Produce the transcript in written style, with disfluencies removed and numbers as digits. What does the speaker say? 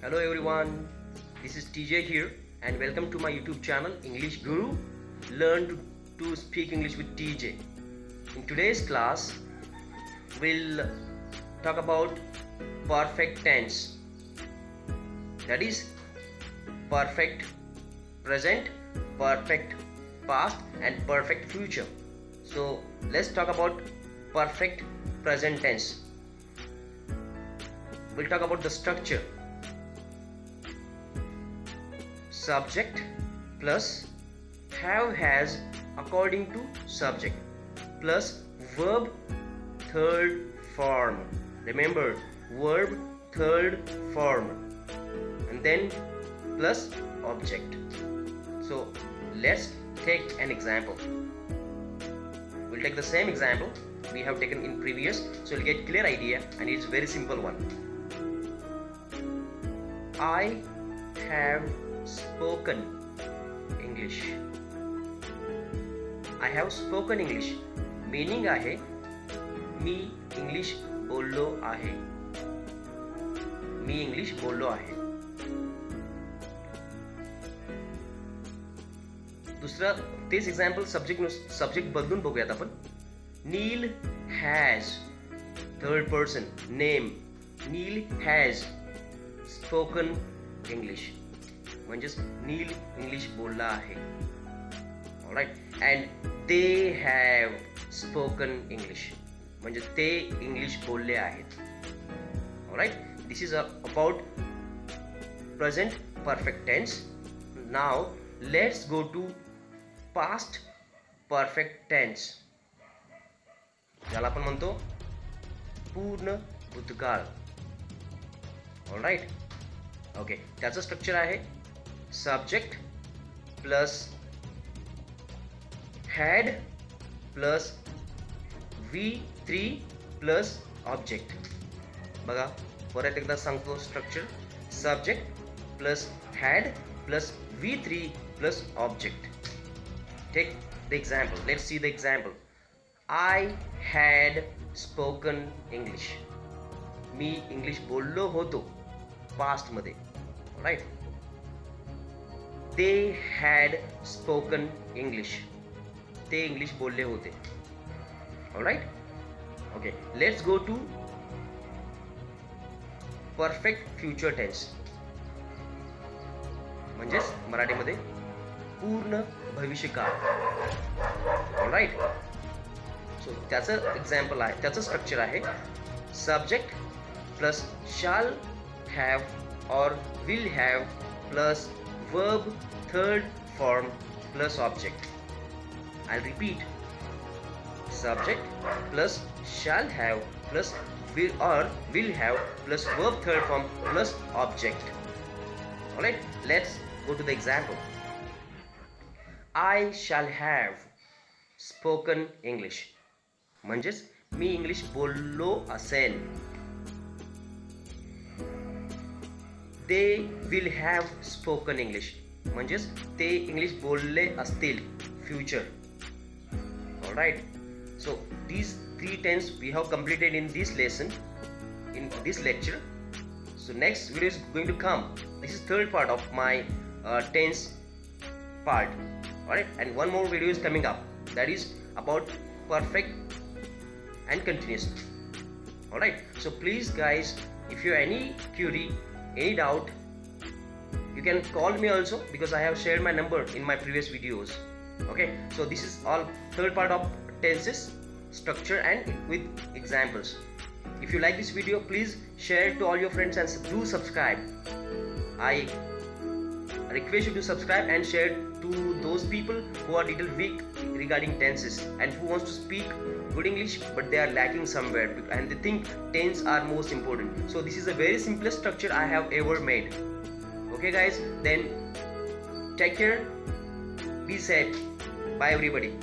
Hello everyone, this is TJ here and welcome to my YouTube channel English Guru. Learn to speak English with TJ. In today's class, we'll talk about perfect tense. That is perfect present, perfect past and perfect future. So let's talk about perfect present tense. We'll talk about the structure. Subject plus have has according to subject plus verb third form. Remember, verb third form, and then plus object. So let's take an example. We'll take the same example we have taken in previous, so you'll get clear idea, and it's very simple one. I have spoken English. I have spoken English. Meaning आहे मी English बोललो आहे. मी English बोललो आहे. दुसरा तेच example subject बदलून बघूयात आपण. Neil has third person name. Neil has spoken English. म्हणजेच नील इंग्लिश बोलला आहे. Alright. And they have spoken English. म्हणजे ते इंग्लिश बोलले आहेत. Alright. This is about present perfect tense. Now let's go to past perfect tense, ज्याला आपण म्हणतो पूर्ण भूतकाळ. ऑलराइट. ओके. त्याचं स्ट्रक्चर आहे subject plus had plus V3 plus object. बघा परत एकदा सांगतो structure. subject plus had plus V3 plus object. Take the example. Let's see the example. I had spoken English. मी इंग्लिश बोललो होतो पास्ट मध्ये. Right. They had spoken English. ते English बोलले होते. Alright? Okay. Let's go to perfect future tense. म्हणजेच मराठीमध्ये पूर्ण भविष्यकाळ. Alright? So त्याचं एक्झाम्पल आहे, त्याचं स्ट्रक्चर आहे subject plus shall have or will have plus verb third form plus object. I'll repeat. Subject plus shall have plus will have plus verb third form plus object. Alright, let's go to the example. I shall have spoken English. म्हणजेच मी English बोललो असेल. They will have spoken English. म्हणजेच ते English बोलले असतील. Future. Alright. So these three tense we have completed in this lesson, in this lecture. So next video is going to come. This is third part of my tense part. Alright. And one more video is coming up. That is about perfect and continuous. Alright. So please guys, if you have any query, any doubt, you can call me also, because I have shared my number in my previous videos. Okay, so this is all third part of tenses, structure and with examples. If you like this video, please share it to all your friends and do subscribe. I request you to subscribe and share to those people who are little weak regarding tenses and who wants to speak good English but they are lacking somewhere and they think tense are most important. So this is a very simplest structure I have ever made. Okay guys, then take care, be safe. Bye everybody.